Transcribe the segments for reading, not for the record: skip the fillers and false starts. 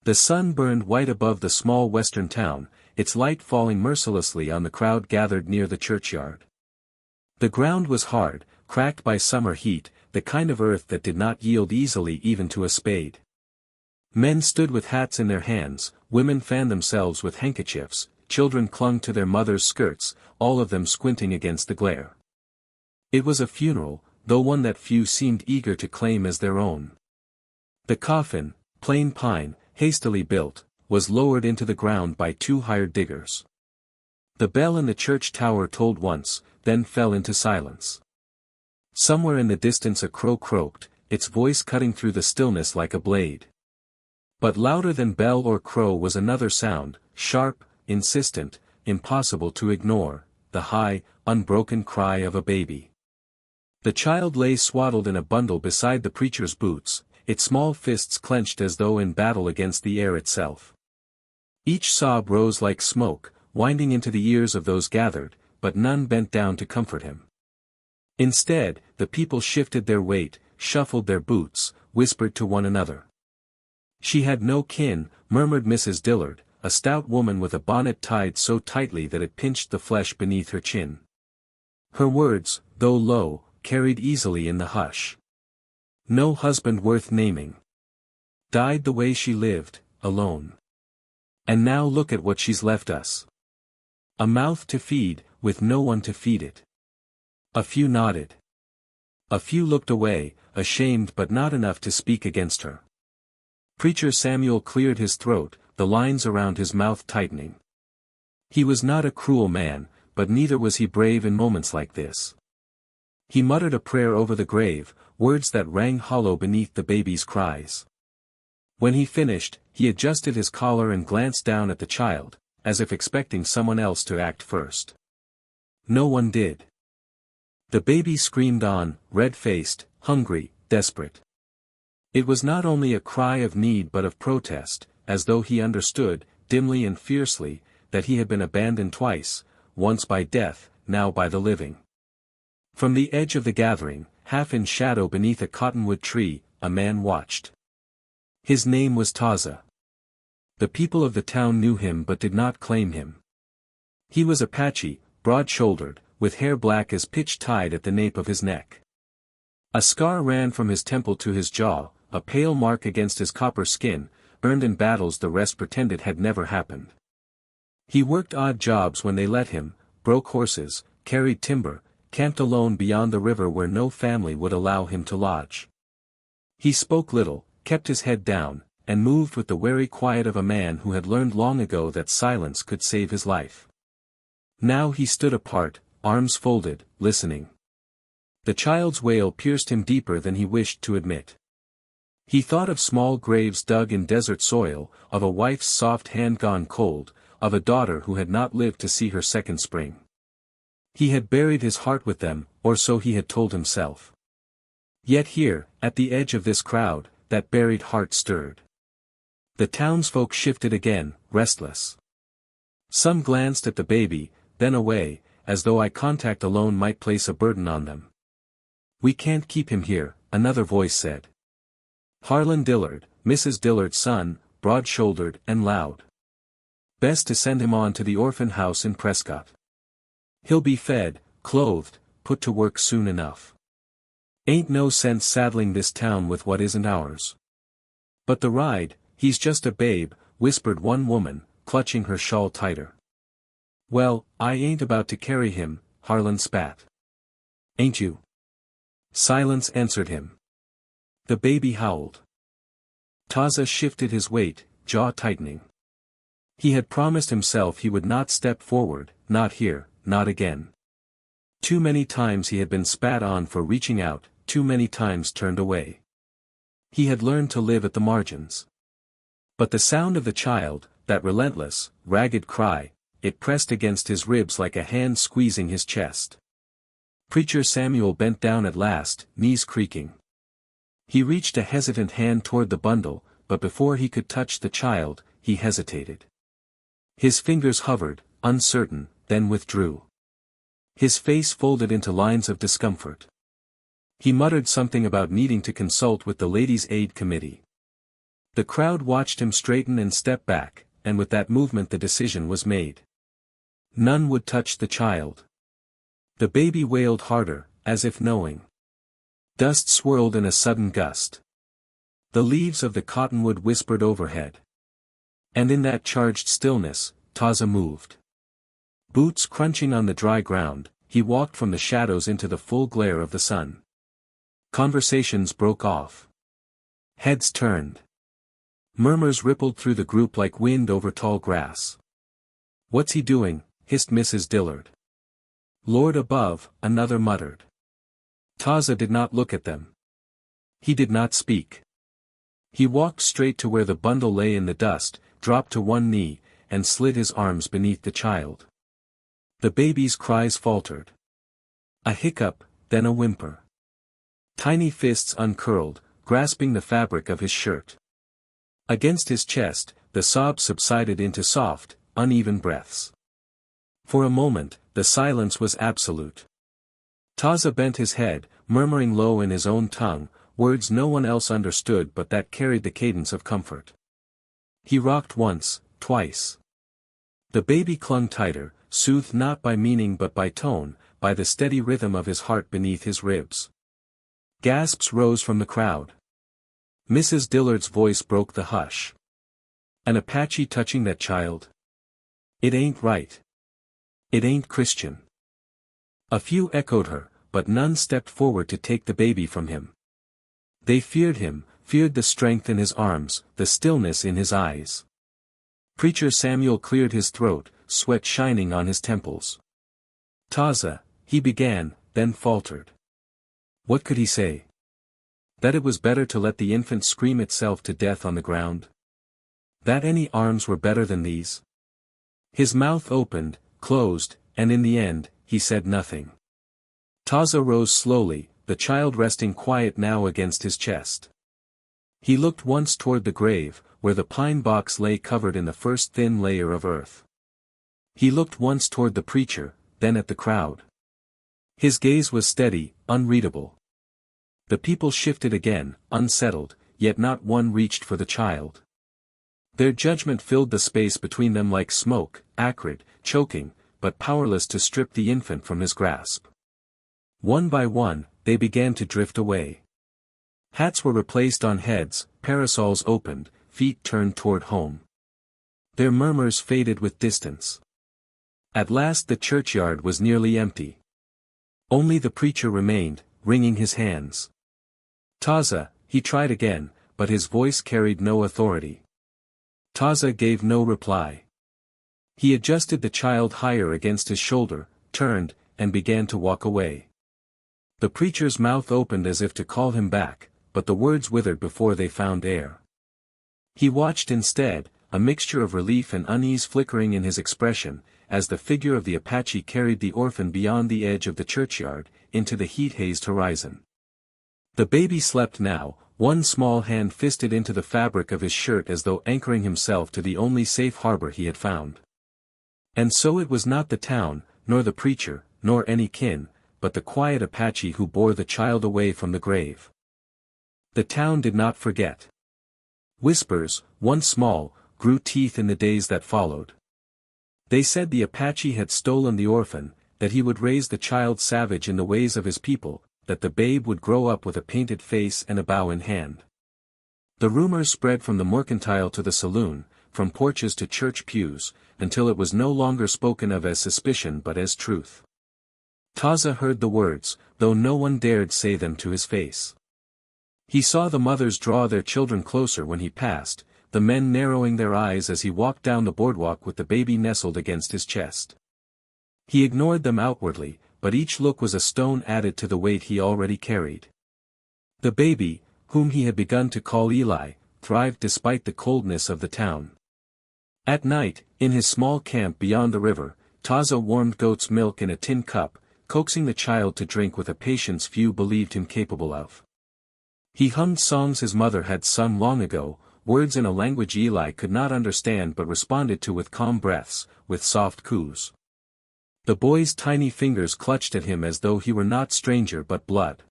The sun burned white above the small western town, its light falling mercilessly on the crowd gathered near the churchyard. The ground was hard, cracked by summer heat, the kind of earth that did not yield easily even to a spade. Men stood with hats in their hands, women fanned themselves with handkerchiefs, children clung to their mothers' skirts, all of them squinting against the glare. It was a funeral, though one that few seemed eager to claim as their own. The coffin, plain pine, hastily built, was lowered into the ground by 2 hired diggers. The bell in the church tower tolled once, then fell into silence. Somewhere in the distance a crow croaked, its voice cutting through the stillness like a blade. But louder than bell or crow was another sound, sharp, insistent, impossible to ignore, the high, unbroken cry of a baby. The child lay swaddled in a bundle beside the preacher's boots, its small fists clenched as though in battle against the air itself. Each sob rose like smoke, winding into the ears of those gathered, but none bent down to comfort him. Instead, the people shifted their weight, shuffled their boots, whispered to one another. She had no kin, murmured Mrs. Dillard, a stout woman with a bonnet tied so tightly that it pinched the flesh beneath her chin. Her words, though low, carried easily in the hush. No husband worth naming. Died the way she lived, alone. And now look at what she's left us. A mouth to feed, with no one to feed it. A few nodded. A few looked away, ashamed but not enough to speak against her. Preacher Samuel cleared his throat, the lines around his mouth tightening. He was not a cruel man, but neither was he brave in moments like this. He muttered a prayer over the grave, words that rang hollow beneath the baby's cries. When he finished, he adjusted his collar and glanced down at the child, as if expecting someone else to act first. No one did. The baby screamed on, red-faced, hungry, desperate. It was not only a cry of need but of protest, as though he understood, dimly and fiercely, that he had been abandoned twice, once by death, now by the living. From the edge of the gathering, half in shadow beneath a cottonwood tree, a man watched. His name was Taza. The people of the town knew him but did not claim him. He was Apache, broad-shouldered, with hair black as pitch tied at the nape of his neck. A scar ran from his temple to his jaw, a pale mark against his copper skin, earned in battles the rest pretended had never happened. He worked odd jobs when they let him, broke horses, carried timber, camped alone beyond the river where no family would allow him to lodge. He spoke little, kept his head down, and moved with the wary quiet of a man who had learned long ago that silence could save his life. Now he stood apart, arms folded, listening. The child's wail pierced him deeper than he wished to admit. He thought of small graves dug in desert soil, of a wife's soft hand gone cold, of a daughter who had not lived to see her second spring. He had buried his heart with them, or so he had told himself. Yet here, at the edge of this crowd, that buried heart stirred. The townsfolk shifted again, restless. Some glanced at the baby, then away, as though eye contact alone might place a burden on them. "We can't keep him here," another voice said. Harlan Dillard, Mrs. Dillard's son, broad-shouldered and loud. "Best to send him on to the orphan house in Prescott. He'll be fed, clothed, put to work soon enough. Ain't no sense saddling this town with what isn't ours." "But the ride, he's just a babe," whispered one woman, clutching her shawl tighter. "Well, I ain't about to carry him," Harlan spat. "Ain't you?" Silence answered him. The baby howled. Taza shifted his weight, jaw tightening. He had promised himself he would not step forward, not here, not again. Too many times he had been spat on for reaching out, too many times turned away. He had learned to live at the margins. But the sound of the child, that relentless, ragged cry, it pressed against his ribs like a hand squeezing his chest. Preacher Samuel bent down at last, knees creaking. He reached a hesitant hand toward the bundle, but before he could touch the child, he hesitated. His fingers hovered, uncertain, then withdrew. His face folded into lines of discomfort. He muttered something about needing to consult with the Ladies' Aid Committee. The crowd watched him straighten and step back, and with that movement the decision was made. None would touch the child. The baby wailed harder, as if knowing. Dust swirled in a sudden gust. The leaves of the cottonwood whispered overhead. And in that charged stillness, Taza moved. Boots crunching on the dry ground, he walked from the shadows into the full glare of the sun. Conversations broke off. Heads turned. Murmurs rippled through the group like wind over tall grass. "What's he doing?" hissed Mrs. Dillard. "Lord above," another muttered. Taza did not look at them. He did not speak. He walked straight to where the bundle lay in the dust, dropped to one knee, and slid his arms beneath the child. The baby's cries faltered. A hiccup, then a whimper. Tiny fists uncurled, grasping the fabric of his shirt. Against his chest, the sobs subsided into soft, uneven breaths. For a moment, the silence was absolute. Taza bent his head, murmuring low in his own tongue, words no one else understood but that carried the cadence of comfort. He rocked once, twice. The baby clung tighter, soothed not by meaning but by tone, by the steady rhythm of his heart beneath his ribs. Gasps rose from the crowd. Mrs. Dillard's voice broke the hush. "An Apache touching that child? It ain't right. It ain't Christian." A few echoed her, but none stepped forward to take the baby from him. They feared him, feared the strength in his arms, the stillness in his eyes. Preacher Samuel cleared his throat, sweat shining on his temples. "Taza," he began, then faltered. What could he say? That it was better to let the infant scream itself to death on the ground? That any arms were better than these? His mouth opened, closed, and in the end, he said nothing. Taza rose slowly, the child resting quiet now against his chest. He looked once toward the grave, where the pine box lay covered in the first thin layer of earth. He looked once toward the preacher, then at the crowd. His gaze was steady, unreadable. The people shifted again, unsettled, yet not one reached for the child. Their judgment filled the space between them like smoke, acrid, choking, but powerless to strip the infant from his grasp. One by one, they began to drift away. Hats were replaced on heads, parasols opened, feet turned toward home. Their murmurs faded with distance. At last the churchyard was nearly empty. Only the preacher remained, wringing his hands. "Taza," he tried again, but his voice carried no authority. Taza gave no reply. He adjusted the child higher against his shoulder, turned, and began to walk away. The preacher's mouth opened as if to call him back, but the words withered before they found air. He watched instead, a mixture of relief and unease flickering in his expression, as the figure of the Apache carried the orphan beyond the edge of the churchyard, into the heat-hazed horizon. The baby slept now, one small hand fisted into the fabric of his shirt as though anchoring himself to the only safe harbor he had found. And so it was not the town, nor the preacher, nor any kin, but the quiet Apache who bore the child away from the grave. The town did not forget. Whispers, once small, grew teeth in the days that followed. They said the Apache had stolen the orphan, that he would raise the child savage in the ways of his people, that the babe would grow up with a painted face and a bow in hand. The rumors spread from the mercantile to the saloon, from porches to church pews, until it was no longer spoken of as suspicion but as truth. Taza heard the words, though no one dared say them to his face. He saw the mothers draw their children closer when he passed, the men narrowing their eyes as he walked down the boardwalk with the baby nestled against his chest. He ignored them outwardly, but each look was a stone added to the weight he already carried. The baby, whom he had begun to call Eli, thrived despite the coldness of the town. At night, in his small camp beyond the river, Taza warmed goat's milk in a tin cup, coaxing the child to drink with a patience few believed him capable of. He hummed songs his mother had sung long ago, words in a language Eli could not understand but responded to with calm breaths, with soft coos. The boy's tiny fingers clutched at him as though he were not stranger but blood.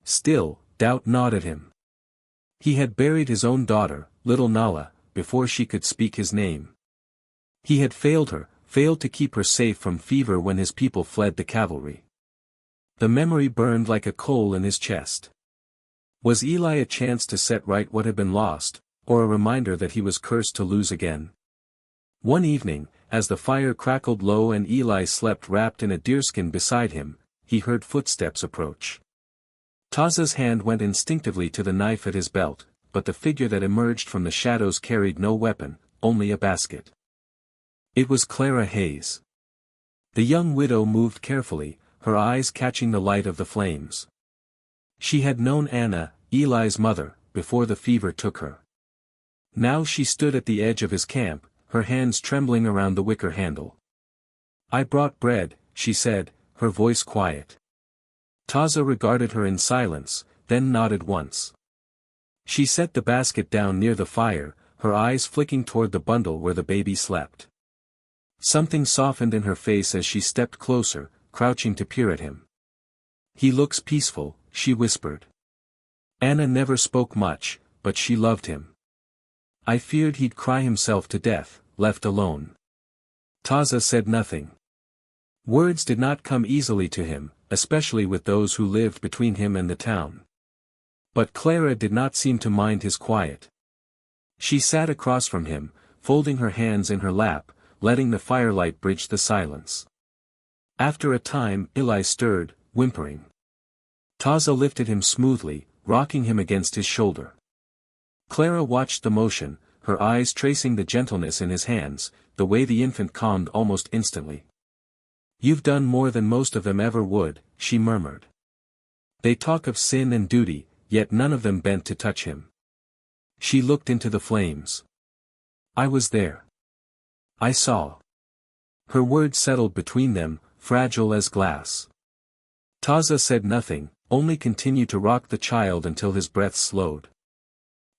Still, doubt gnawed at him. He had buried his own daughter, little Nala, before she could speak his name. He had failed her, failed to keep her safe from fever when his people fled the cavalry. The memory burned like a coal in his chest. Was Eli a chance to set right what had been lost, or a reminder that he was cursed to lose again? One evening, as the fire crackled low and Eli slept wrapped in a deerskin beside him, he heard footsteps approach. Taza's hand went instinctively to the knife at his belt, but the figure that emerged from the shadows carried no weapon, only a basket. It was Clara Hayes. The young widow moved carefully, her eyes catching the light of the flames. She had known Anna, Eli's mother, before the fever took her. Now she stood at the edge of his camp, her hands trembling around the wicker handle. "I brought bread," she said, her voice quiet. Taza regarded her in silence, then nodded once. She set the basket down near the fire, her eyes flicking toward the bundle where the baby slept. Something softened in her face as she stepped closer, crouching to peer at him. "He looks peaceful," she whispered. Anna never spoke much, but she loved him. "I feared he'd cry himself to death, left alone." Taza said nothing. Words did not come easily to him, especially with those who lived between him and the town. But Clara did not seem to mind his quiet. She sat across from him, folding her hands in her lap, letting the firelight bridge the silence. After a time Eli stirred, whimpering. Taza lifted him smoothly, rocking him against his shoulder. Clara watched the motion, her eyes tracing the gentleness in his hands, the way the infant calmed almost instantly. "You've done more than most of them ever would," she murmured. "They talk of sin and duty, yet none of them bent to touch him." She looked into the flames. "I was there. I saw." Her words settled between them, fragile as glass. Taza said nothing, only continued to rock the child until his breath slowed.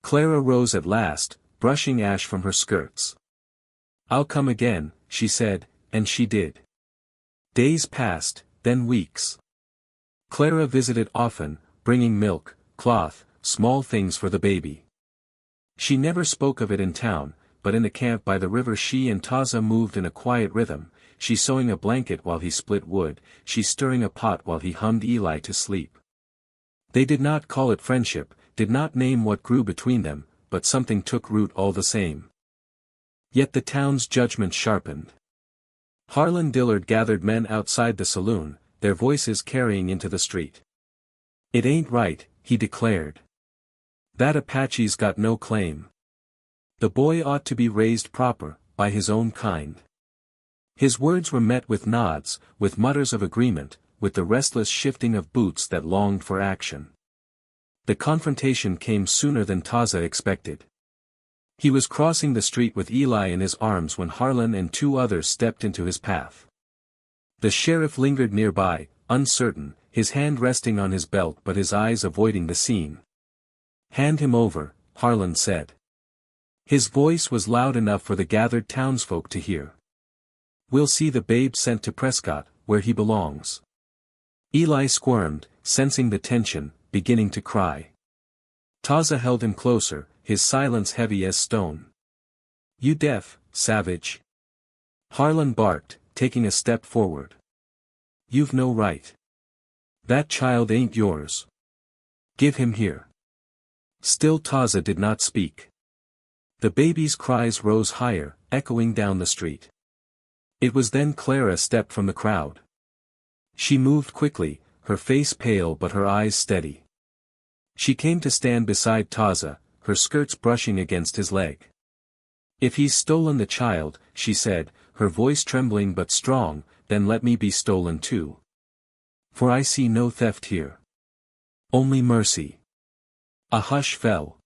Clara rose at last, brushing ash from her skirts. "I'll come again," she said, and she did. Days passed, then weeks. Clara visited often, bringing milk, cloth, small things for the baby. She never spoke of it in town, but in the camp by the river she and Taza moved in a quiet rhythm, she sewing a blanket while he split wood, she stirring a pot while he hummed Eli to sleep. They did not call it friendship, did not name what grew between them, but something took root all the same. Yet the town's judgment sharpened. Harlan Dillard gathered men outside the saloon, their voices carrying into the street. "It ain't right," he declared. "That Apache's got no claim. The boy ought to be raised proper, by his own kind." His words were met with nods, with mutters of agreement, with the restless shifting of boots that longed for action. The confrontation came sooner than Taza expected. He was crossing the street with Eli in his arms when Harlan and two others stepped into his path. The sheriff lingered nearby, uncertain, his hand resting on his belt but his eyes avoiding the scene. "Hand him over," Harlan said. His voice was loud enough for the gathered townsfolk to hear. "We'll see the babe sent to Prescott, where he belongs." Eli squirmed, sensing the tension, beginning to cry. Taza held him closer, his silence heavy as stone. "You deaf, savage?" Harlan barked, taking a step forward. "You've no right. That child ain't yours. Give him here." Still Taza did not speak. The baby's cries rose higher, echoing down the street. It was then Clara stepped from the crowd. She moved quickly, her face pale but her eyes steady. She came to stand beside Taza, her skirts brushing against his leg. "If he's stolen the child," she said, her voice trembling but strong, "then let me be stolen too. For I see no theft here. Only mercy." A hush fell.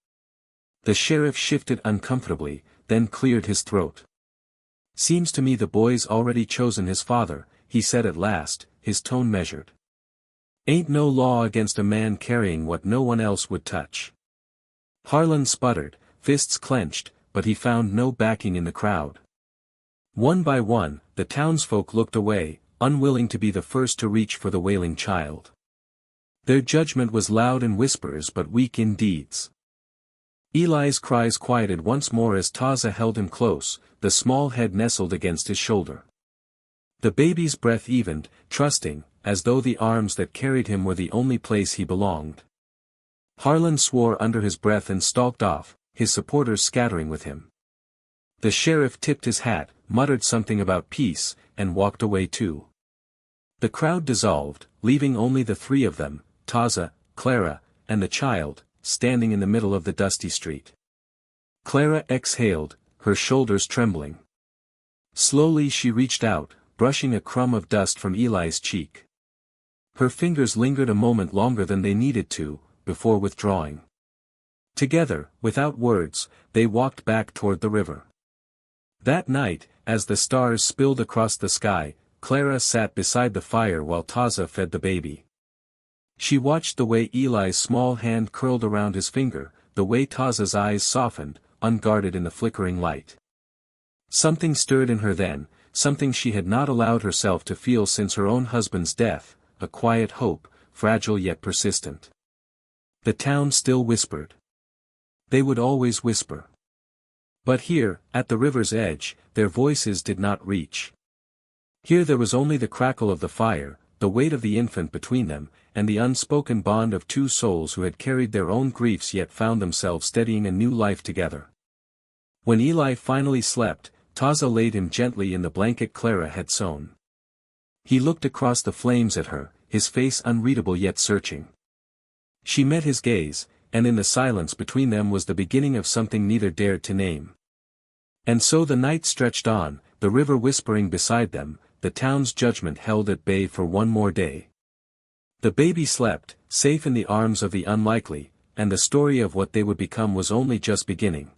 The sheriff shifted uncomfortably, then cleared his throat. "Seems to me the boy's already chosen his father," he said at last, his tone measured. "Ain't no law against a man carrying what no one else would touch." Harlan sputtered, fists clenched, but he found no backing in the crowd. One by one, the townsfolk looked away, unwilling to be the first to reach for the wailing child. Their judgment was loud in whispers but weak in deeds. Eli's cries quieted once more as Taza held him close, the small head nestled against his shoulder. The baby's breath evened, trusting, as though the arms that carried him were the only place he belonged. Harlan swore under his breath and stalked off, his supporters scattering with him. The sheriff tipped his hat, muttered something about peace, and walked away too. The crowd dissolved, leaving only the three of them, Taza, Clara, and the child, standing in the middle of the dusty street. Clara exhaled, her shoulders trembling. Slowly she reached out, brushing a crumb of dust from Eli's cheek. Her fingers lingered a moment longer than they needed to, before withdrawing. Together, without words, they walked back toward the river. That night, as the stars spilled across the sky, Clara sat beside the fire while Taza fed the baby. She watched the way Eli's small hand curled around his finger, the way Taza's eyes softened, unguarded in the flickering light. Something stirred in her then, something she had not allowed herself to feel since her own husband's death, a quiet hope, fragile yet persistent. The town still whispered. They would always whisper. But here, at the river's edge, their voices did not reach. Here there was only the crackle of the fire, the weight of the infant between them, and the unspoken bond of two souls who had carried their own griefs yet found themselves steadying a new life together. When Eli finally slept, Taza laid him gently in the blanket Clara had sewn. He looked across the flames at her, his face unreadable yet searching. She met his gaze, and in the silence between them was the beginning of something neither dared to name. And so the night stretched on, the river whispering beside them, the town's judgment held at bay for one more day. The baby slept, safe in the arms of the unlikely, and the story of what they would become was only just beginning.